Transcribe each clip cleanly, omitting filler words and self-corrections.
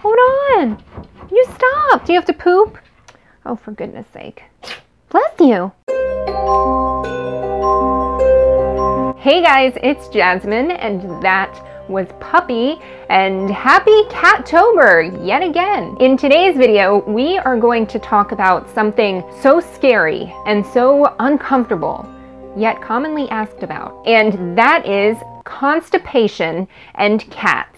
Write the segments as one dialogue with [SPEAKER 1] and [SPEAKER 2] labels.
[SPEAKER 1] Hold on. You stop. Do you have to poop? Oh, for goodness sake. Bless you. Hey guys, it's Jasmine, and that was Puppy, and happy CATober yet again. In today's video, we are going to talk about something so scary and so uncomfortable, yet commonly asked about, and that is constipation and cats.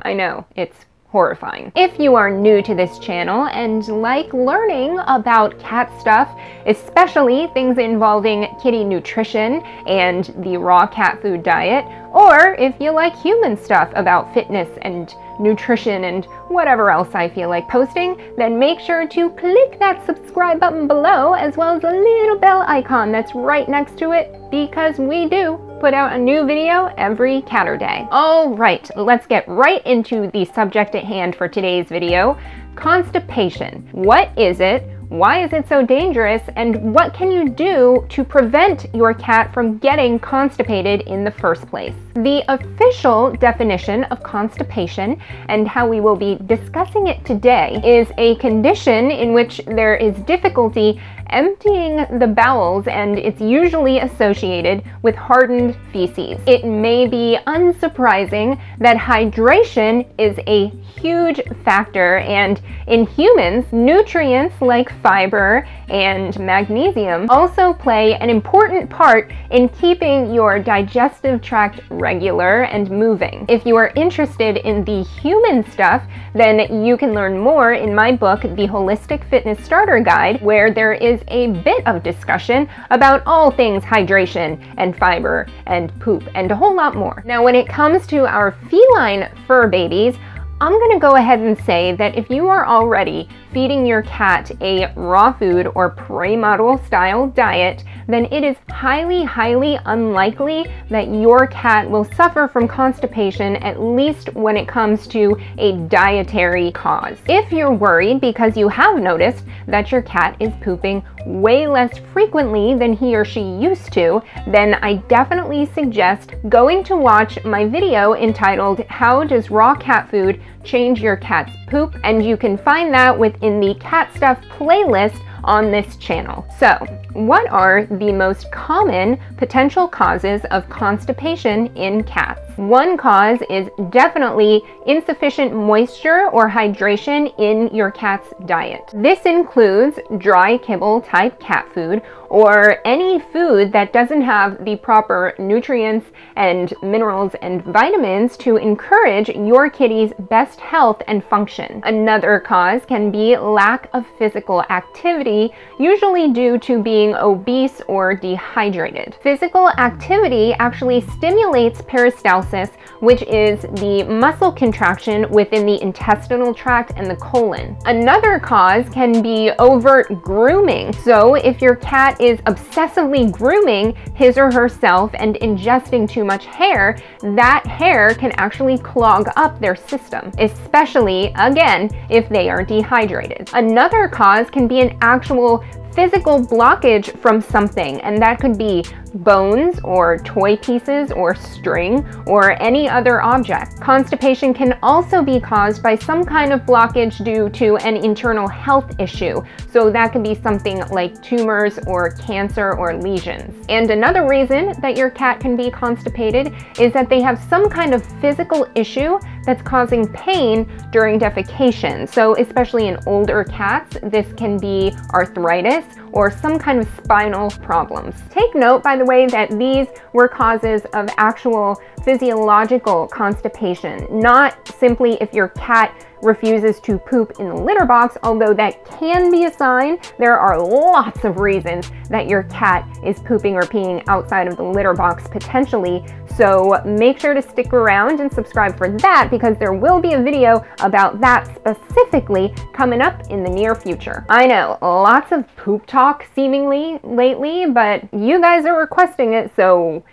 [SPEAKER 1] I know, it's horrifying. If you are new to this channel and like learning about cat stuff, especially things involving kitty nutrition and the raw cat food diet, or if you like human stuff about fitness and nutrition and whatever else I feel like posting, then make sure to click that subscribe button below as well as the little bell icon that's right next to it, because we do put out a new video every Catterday. All right, let's get right into the subject at hand for today's video: constipation. What is it? Why is it so dangerous? And what can you do to prevent your cat from getting constipated in the first place? The official definition of constipation, and how we will be discussing it today, is a condition in which there is difficulty emptying the bowels, and it's usually associated with hardened feces. It may be unsurprising that hydration is a huge factor, and in humans, nutrients like fiber and magnesium also play an important part in keeping your digestive tract regular and moving. If you are interested in the human stuff, then you can learn more in my book, The Holistic Fitness Starter Guide, where there is a bit of discussion about all things hydration and fiber and poop and a whole lot more. Now, when it comes to our feline fur babies, I'm gonna go ahead and say that if you are already feeding your cat a raw food or prey model style diet, then it is highly unlikely that your cat will suffer from constipation, at least when it comes to a dietary cause. If you're worried because you have noticed that your cat is pooping way less frequently than he or she used to, then I definitely suggest going to watch my video entitled "How Does Raw Cat Food Change Your Cat's Poop?" and you can find that within the Cat Stuff playlist on this channel. So, what are the most common potential causes of constipation in cats? One cause is definitely insufficient moisture or hydration in your cat's diet. This includes dry kibble type cat food, or any food that doesn't have the proper nutrients and minerals and vitamins to encourage your kitty's best health and function. Another cause can be lack of physical activity, usually due to being obese or dehydrated. Physical activity actually stimulates peristalsis, which is the muscle contraction within the intestinal tract and the colon. Another cause can be overt grooming. So if your cat is obsessively grooming his or herself and ingesting too much hair, that hair can actually clog up their system, especially, again, if they are dehydrated. Another cause can be an actual physical blockage from something, and that could be bones or toy pieces or string or any other object. Constipation can also be caused by some kind of blockage due to an internal health issue. So that could be something like tumors or cancer or lesions. And another reason that your cat can be constipated is that they have some kind of physical issue that's causing pain during defecation. So especially in older cats, this can be arthritis or some kind of spinal problems. Take note, by the way, that these were causes of actual physiological constipation, not simply if your cat refuses to poop in the litter box, although that can be a sign. There are lots of reasons that your cat is pooping or peeing outside of the litter box potentially, so make sure to stick around and subscribe for that, because there will be a video about that specifically coming up in the near future. I know, lots of poop talk seemingly lately, but you guys are requesting it, so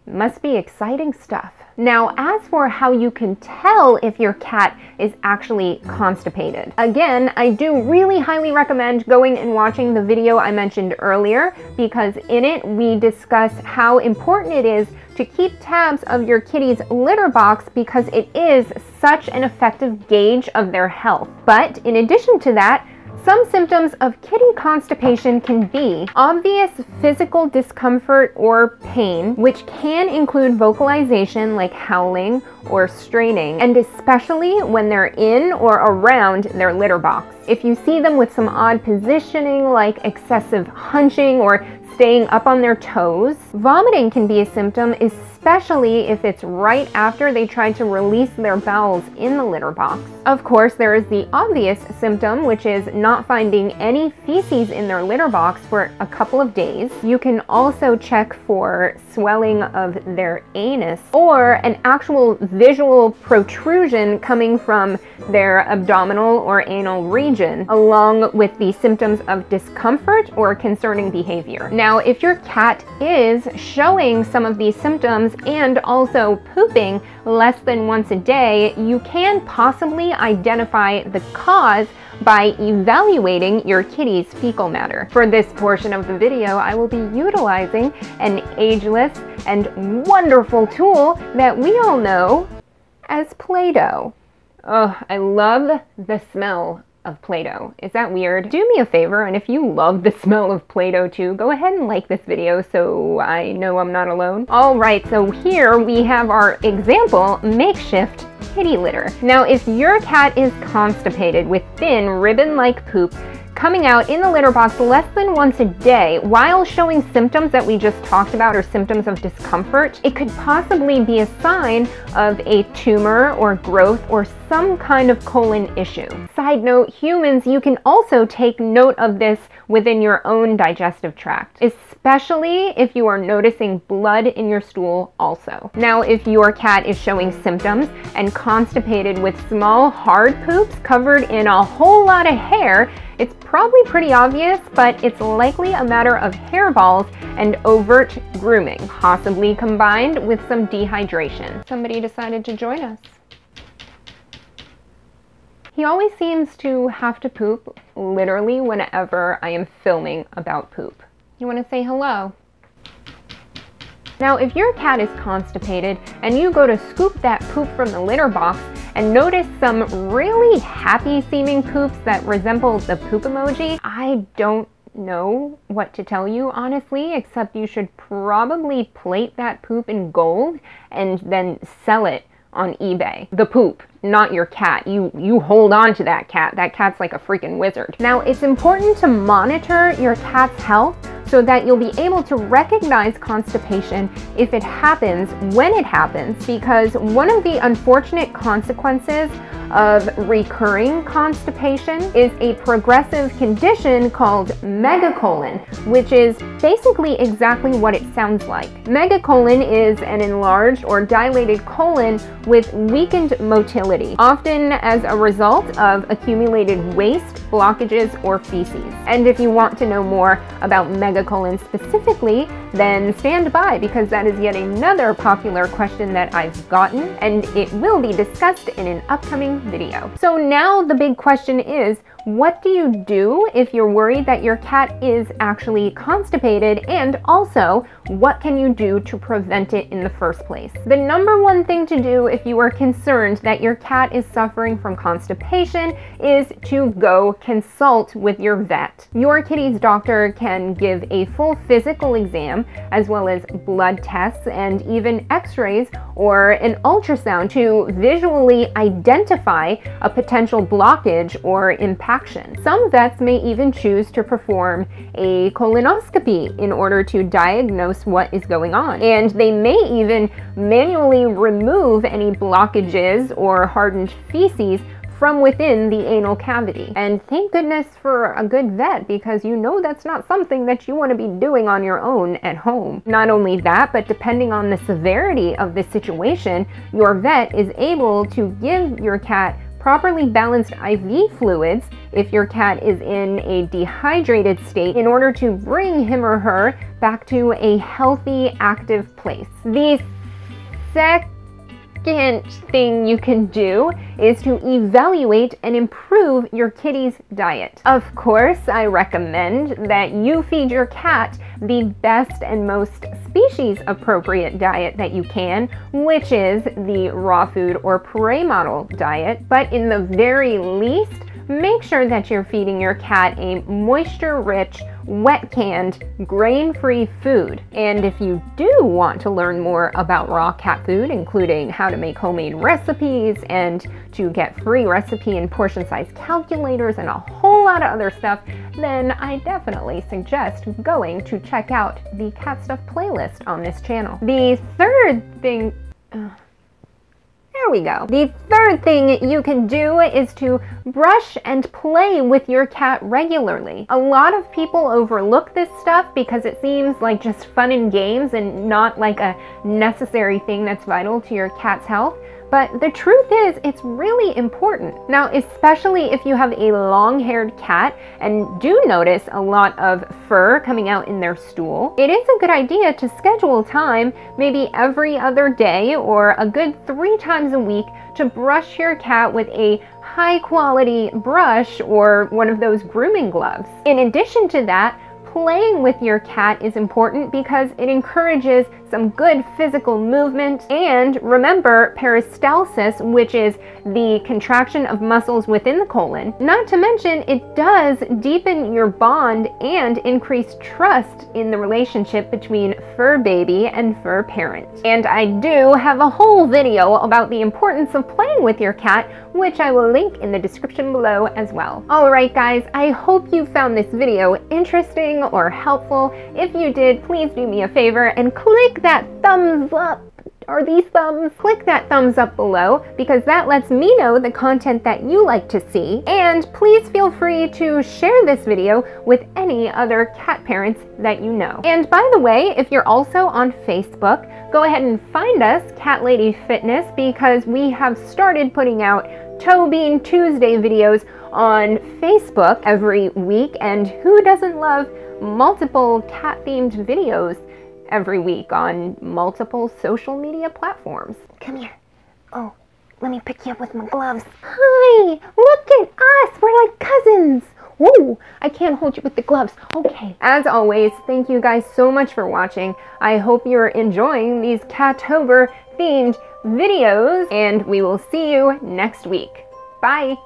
[SPEAKER 1] it must be exciting stuff. Now, as for how you can tell if your cat is actually constipated, again, I do really highly recommend going and watching the video I mentioned earlier, because in it we discuss how important it is to keep tabs of your kitty's litter box, because it is such an effective gauge of their health. But in addition to that, some symptoms of kitty constipation can be obvious physical discomfort or pain, which can include vocalization like howling or straining, and especially when they're in or around their litter box. If you see them with some odd positioning like excessive hunching or staying up on their toes. Vomiting can be a symptom, especially if it's right after they try to release their bowels in the litter box. Of course, there is the obvious symptom, which is not finding any feces in their litter box for a couple of days. You can also check for swelling of their anus or an actual visual protrusion coming from their abdominal or anal region, along with the symptoms of discomfort or concerning behavior. Now, if your cat is showing some of these symptoms and also pooping less than once a day, you can possibly identify the cause by evaluating your kitty's fecal matter. For this portion of the video, I will be utilizing an ageless and wonderful tool that we all know as Play-Doh. Oh, I love the smell of Play-Doh. Is that weird? Do me a favor, and if you love the smell of Play-Doh too, go ahead and like this video so I know I'm not alone. Alright, so here we have our example makeshift kitty litter. Now, if your cat is constipated with thin ribbon-like poop coming out in the litter box less than once a day while showing symptoms that we just talked about, or symptoms of discomfort, it could possibly be a sign of a tumor or growth or some kind of colon issue. Side note, humans, you can also take note of this within your own digestive tract, especially if you are noticing blood in your stool also. Now, if your cat is showing symptoms and constipated with small hard poops covered in a whole lot of hair, it's probably pretty obvious, but it's likely a matter of hairballs and overt grooming, possibly combined with some dehydration. Somebody decided to join us. He always seems to have to poop literally whenever I am filming about poop. You want to say hello? Now, if your cat is constipated and you go to scoop that poop from the litter box and notice some really happy seeming poops that resemble the poop emoji, I don't know what to tell you, honestly, except you should probably plate that poop in gold and then sell it on eBay. The poop, not your cat. You hold on to that cat. That cat's like a freaking wizard. Now, it's important to monitor your cat's health so that you'll be able to recognize constipation if it happens, when it happens, because one of the unfortunate consequences of recurring constipation is a progressive condition called megacolon, which is basically exactly what it sounds like. Megacolon is an enlarged or dilated colon with weakened motility, often as a result of accumulated waste, blockages, or feces. And if you want to know more about megacolon specifically, then stand by, because that is yet another popular question that I've gotten, and it will be discussed in an upcoming video. So now the big question is, what do you do if you're worried that your cat is actually constipated, and also what can you do to prevent it in the first place? The number one thing to do if you are concerned that your cat is suffering from constipation is to go consult with your vet. Your kitty's doctor can give a full physical exam as well as blood tests and even x-rays or an ultrasound to visually identify a potential blockage or impaction. Some vets may even choose to perform a colonoscopy in order to diagnose what is going on. And they may even manually remove any blockages or hardened feces from within the anal cavity. And thank goodness for a good vet, because you know that's not something that you want to be doing on your own at home. Not only that, but depending on the severity of the situation, your vet is able to give your cat properly balanced IV fluids if your cat is in a dehydrated state, in order to bring him or her back to a healthy, active place. The second thing you can do is to evaluate and improve your kitty's diet. Of course, I recommend that you feed your cat the best and most species appropriate diet that you can, which is the raw food or prey model diet. But in the very least, make sure that you're feeding your cat a moisture-rich, wet-canned, grain-free food. And if you do want to learn more about raw cat food, including how to make homemade recipes and to get free recipe and portion size calculators and a whole lot of other stuff, then I definitely suggest going to check out the Cat Stuff playlist on this channel. The third thing... There we go. The third thing you can do is to brush and play with your cat regularly. A lot of people overlook this stuff because it seems like just fun and games and not like a necessary thing that's vital to your cat's health. But the truth is, it's really important. Now, especially if you have a long-haired cat and do notice a lot of fur coming out in their stool, it is a good idea to schedule time, maybe every other day or a good 3 times a week, to brush your cat with a high-quality brush or one of those grooming gloves. In addition to that, playing with your cat is important because it encourages some good physical movement. And remember peristalsis, which is the contraction of muscles within the colon. Not to mention, it does deepen your bond and increase trust in the relationship between fur baby and fur parent. And I do have a whole video about the importance of playing with your cat, which I will link in the description below as well. Alright guys, I hope you found this video interesting or helpful. If you did, please do me a favor and click that thumbs up. Are these thumbs? Click that thumbs up below because that lets me know the content that you like to see. And please feel free to share this video with any other cat parents that you know. And by the way, if you're also on Facebook, go ahead and find us, Cat Lady Fitness, because we have started putting out Toe Bean Tuesday videos on Facebook every week. And who doesn't love multiple cat-themed videos every week on multiple social media platforms?
[SPEAKER 2] Come here. Oh, let me pick you up with my gloves.
[SPEAKER 1] Hi! Look at us! We're like cousins! Whoa! I can't hold you with the gloves. Okay. As always, thank you guys so much for watching. I hope you're enjoying these CATober themed videos, and we will see you next week. Bye!